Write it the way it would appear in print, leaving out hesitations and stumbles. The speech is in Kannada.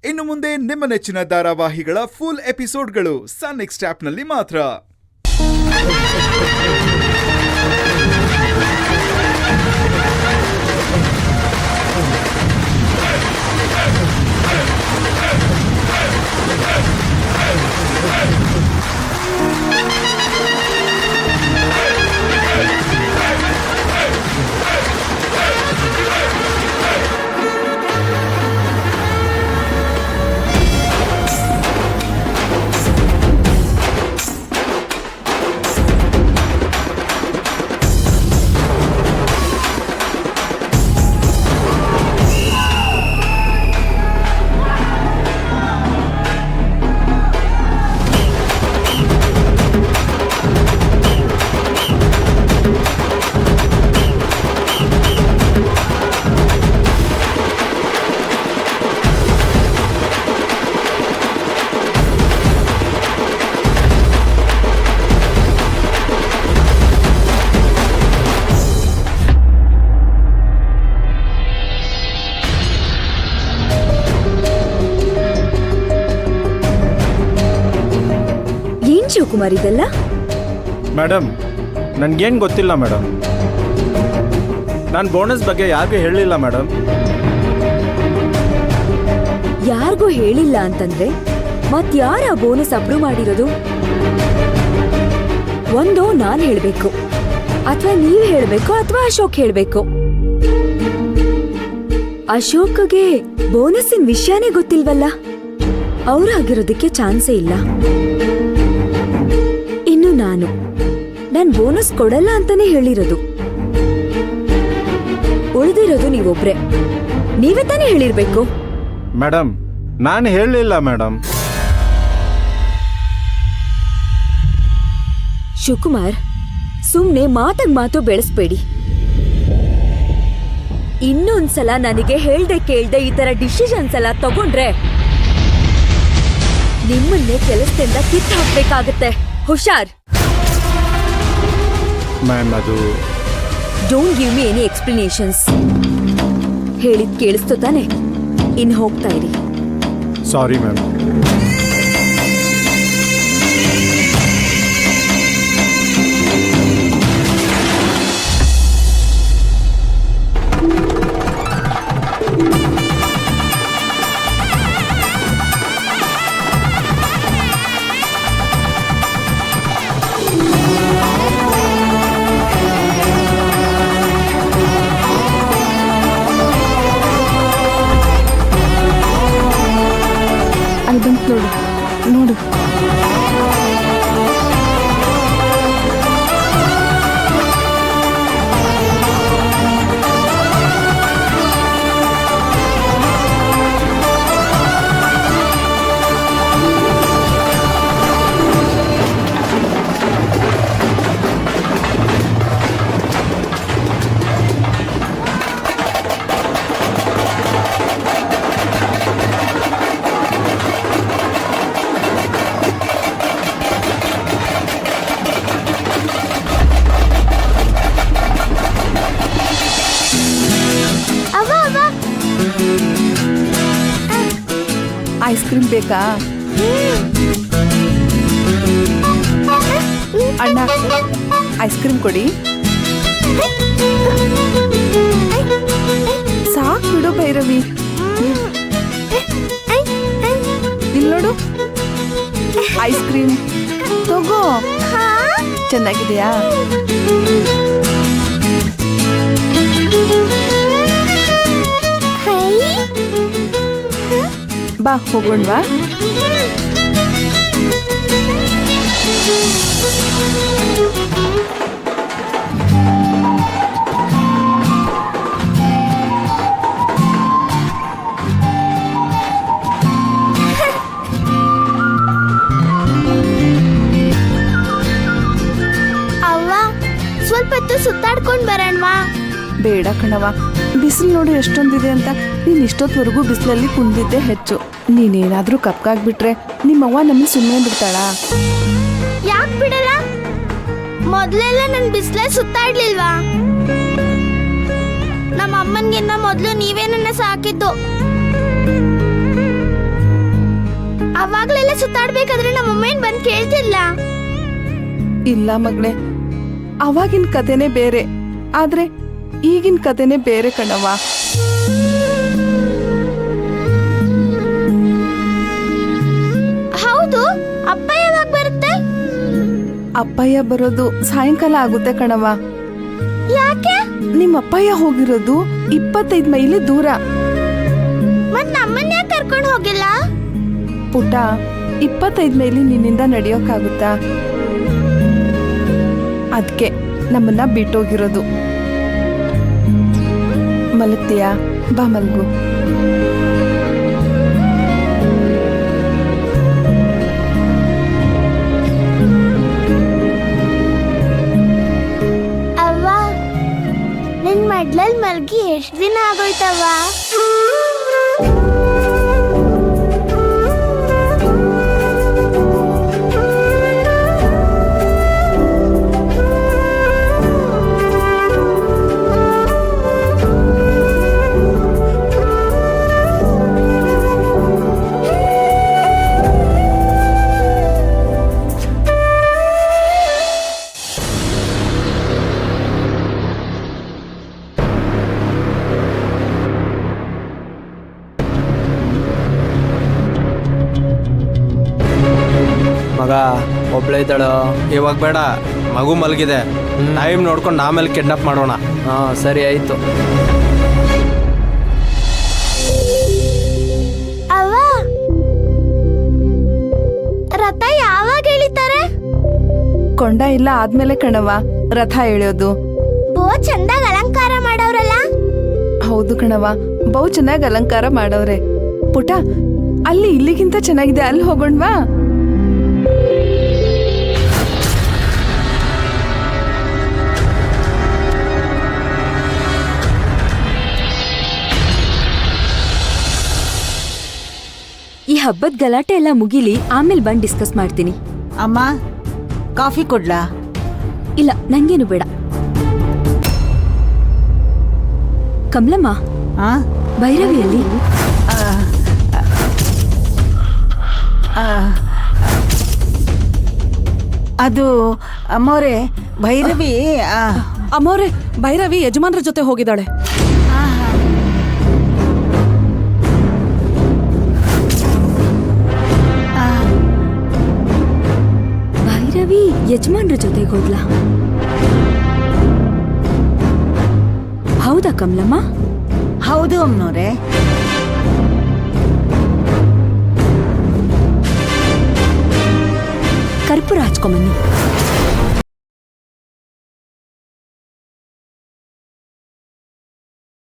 ಇನ್ನು ಮುಂದೆ ನಿಮ್ಮ ನೆಚ್ಚಿನ ಧಾರಾವಾಹಿಗಳ ಫುಲ್ ಎಪಿಸೋಡ್ಗಳು ಸನ್ ನೆಕ್ಸ್ಟ್ ಆಪ್ನಲ್ಲಿ ಮಾತ್ರ. ಶಿವಕುಮಾರ್ ಇದೆಲ್ಲ ಮೇಡಮ್ ನನ್ಗೇನು ಗೊತ್ತಿಲ್ಲ ಮೇಡಮ್. ನಾನು ಬೋನಸ್ ಬಗ್ಗೆ ಯಾರಿಗೂ ಹೇಳಿಲ್ಲ ಮೇಡಮ್. ಯಾರಿಗೂ ಹೇಳಿಲ್ಲ ಅಂತಂದ್ರೆ ಮತ್ಯಾರ ಬೋನಸ್ ಅಪ್ರೂವ್ ಮಾಡಿರೋದು? ಒಂದು ನಾನ್ ಹೇಳ್ಬೇಕು, ಅಥವಾ ನೀವ್ ಹೇಳ್ಬೇಕು, ಅಥವಾ ಅಶೋಕ್ ಹೇಳ್ಬೇಕು. ಅಶೋಕ್ಗೆ ಬೋನಸ್ಸಿನ ವಿಷಯನೇ ಗೊತ್ತಿಲ್ವಲ್ಲ, ಅವ್ರಾಗಿರೋದಕ್ಕೆ ಚಾನ್ಸೇ ಇಲ್ಲ. ಇನ್ನು ನಾನ್ ಬೋನಸ್ ಕೊಡಲ್ಲ ಅಂತಾನೆ ಹೇಳಿರೋದು. ಉಳಿದಿರೋದು ನೀವೊಬ್ರೆ, ನೀವೇ ತಾನೇ ಹೇಳಿರ್ಬೇಕು. ಮೇಡಮ್ ನಾನು ಹೇಳಲಿಲ್ಲ ಮೇಡಮ್. ಶಿವಕುಮಾರ್, ಸುಮ್ನೆ ಮಾತು ಬೆಳೆಸ್ಬೇಡಿ. ಇನ್ನೊಂದ್ಸಲ ನನಗೆ ಹೇಳ್ದೆ ಕೇಳ್ದೆ ಈ ತರ ಡಿಸಿಷನ್ಸ್ ಎಲ್ಲ ತಗೊಂಡ್ರೆ ನಿಮ್ಮನ್ನೇ ಕೆಲಸದಿಂದ ಕಿತ್ತು ಹಾಕ್ಬೇಕಾಗತ್ತೆ. ಹುಷಾರ್. ಮ್ಯಾಮ್ ಅದು don't give me any explanations. ಹೇಳಿದ್ ಕೇಳಿಸ್ತು ತಾನೆ? ಇನ್ ಹೋಗ್ತಾ ಇರಿ. Sorry ma'am. ನೋಡು, ಐಸ್ ಕ್ರೀಮ್ ಬೇಕಾ? ಅಣ್ಣ ಐಸ್ ಕ್ರೀಮ್ ಕೊಡಿ. ಸಾಕು ಬಿಡು ಭೈರವಿ. ಇಲ್ಲಿ ನೋಡು, ಐಸ್ ಕ್ರೀಮ್ ತಗೋ. ಚೆನ್ನಾಗಿದೆಯಾ? ಬಾ ಹೋಗೋಣವಾ? ಅವ್ವ, ಸ್ವಲ್ಪ ಹೊತ್ತು ಸುತ್ತಾಡ್ಕೊಂಡ್ ಬರೋಣವಾ? ಬೇಡ ಕಣವ, ಬಿಸಿಲು ನೋಡು ಎಷ್ಟೊಂದಿದೆ ಅಂತ. ನೀನ್ ಇಷ್ಟೊತ್ತವರೆಗೂ ಬಿಸಿಲಲ್ಲಿ ಕುಂದಿದ್ದೆ ಹೆಚ್ಚು. ನೀನೇನಾದ್ರೂ ಕಪ್ಕಾಗ್ಬಿಟ್ರೆ ನಿಮ್ಮವ್ವ ನಮ್ಮನ್ನ ಸುಮ್ಮನೆ ಬಿಡ್ತಾಳ? ಯಾಕೆ ಬಿಡಲ್ಲ? ಮೊದ್ಲೆಲ್ಲ ನನ್ ಬಿಸಿಲೇ ಸುತ್ತಾಡ್ಲಿಲ್ವಾ? ನಮ್ಮ ಅಮ್ಮನ್ಗಿನ್ನ ಮೊದ್ಲು ನೀವೇ ನನ್ನ ಸಾಕಿದ್ದು. ಸುತ್ತಾಡ್ಬೇಕಾದ್ರೆ ನಮ್ಮ ಅಮ್ಮ ಏನ್ ಬಂದ್ ಕೇಳ್ತಿಲ್ಲ. ಇಲ್ಲ ಮಗಳೇ, ಅವಾಗಿನ ಕತೆನೇ ಬೇರೆ, ಆದ್ರೆ ಈಗಿನ ಕತೆನೇ ಬೇರೆ ಕಣವ್ವ. ಹೌದು, ಅಪ್ಪ ಯಾವಾಗ ಬರುತ್ತೆ? ಅಪ್ಪಯ್ಯ ಬರೋದು ಸಾಯಂಕಾಲ ಆಗುತ್ತೆ ಕಣವ್ವ. ಯಾಕೆ? ನಿಮ್ಮ ಅಪ್ಪಯ್ಯ ಹೋಗಿರೋದು 25 ಮೈಲಿ ದೂರ. ಮತ್ ನಮ್ಮನ್ನ ಯಾಕೆ ಕರ್ಕೊಂಡು ಹೋಗಿಲ್ಲ? ಪುಟ್ಟ, 25 ಮೈಲಿ ನಿನ್ನಿಂದ ನಡೆಯೋಕ್ಕಾಗುತ್ತಾ? ಅದಕ್ಕೆ ನಮ್ಮನ್ನ ಬಿಟ್ಟೋಗಿರೋದು. ಮಲಗ್ತೀಯಾ? ಬಾ ಮಲ್ಗು. ಅವ್ವ, ನಿನ್ ಮಡ್ಲಲ್ ಮಲ್ಗಿ ಎಷ್ಟ್ ದಿನ ಆಗೋಯ್ತವ್ವ? ಮಗ ಒಬ್ಳೆ ಇದ್ದಾಳು. ಇವಾಗ ಬೇಡ, ಮಗು ಮಲಗಿದೆ. ಟೈಮ್ ನೋಡ್ಕೊಂಡು ಆಮೇಲೆ ಕಿಡ್ನಾಪ್ ಮಾಡೋಣ. ಹಾಂ ಸರಿ ಆಯಿತು. ಅವ್ವ, ರಥ ಯಾವಾಗ ಎಳಿತಾರೆ? ಕೊಂಡ ಇಲ್ಲ ಆದ್ಮೇಲೆ ಕಣವ್ವ ರಥ ಎಳೆಯೋದು. ಬೋ ಚಂದಾಗ ಅಲಂಕಾರ ಮಾಡವ್ರಲ್ಲ. ಹೌದು ಕಣವ್ವ, ಬಹು ಚೆನ್ನಾಗಿ ಅಲಂಕಾರ ಮಾಡವ್ರೆ. ಪುಟ, ಅಲ್ಲಿ ಇಲ್ಲಿಗಿಂತ ಚೆನ್ನಾಗಿದೆ, ಅಲ್ಲಿ ಹೋಗೋಣ್ವಾ? ಈ ಹಬ್ಬದ ಗಲಾಟೆ ಎಲ್ಲ ಮುಗಿಲಿ, ಆಮೇಲೆ ಬಂದು ಡಿಸ್ಕಸ್ ಮಾಡ್ತೀನಿ. ಅಮ್ಮ, ಕಾಫಿ ಕೊಡ್ಲಾ? ಇಲ್ಲ, ನಂಗೇನು ಬೇಡ. ಕಮಲಮ್ಮ, ಆ? ಭೈರವಿಯಲ್ಲಿ? ಅದು ಅಮ್ಮೋರೆ, ಭೈರವಿ ಅಮ್ಮೋರೆ, ಭೈರವಿ ಯಜಮಾನ್ರ ಜೊತೆ ಹೋಗಿದ್ದಾಳೆ. ಭೈರವಿ ಯಜಮಾನ್ರ ಜೊತೆಗೆ ಹೋದ್ಲಾ? ಹೌದಾ ಕಮಲಮ್ಮ? ಹೌದು ಅಮ್ಮನೋರೆ. ಕರ್ಪೂರ ಹಚ್ಕೊಂಬನ್ನಿ.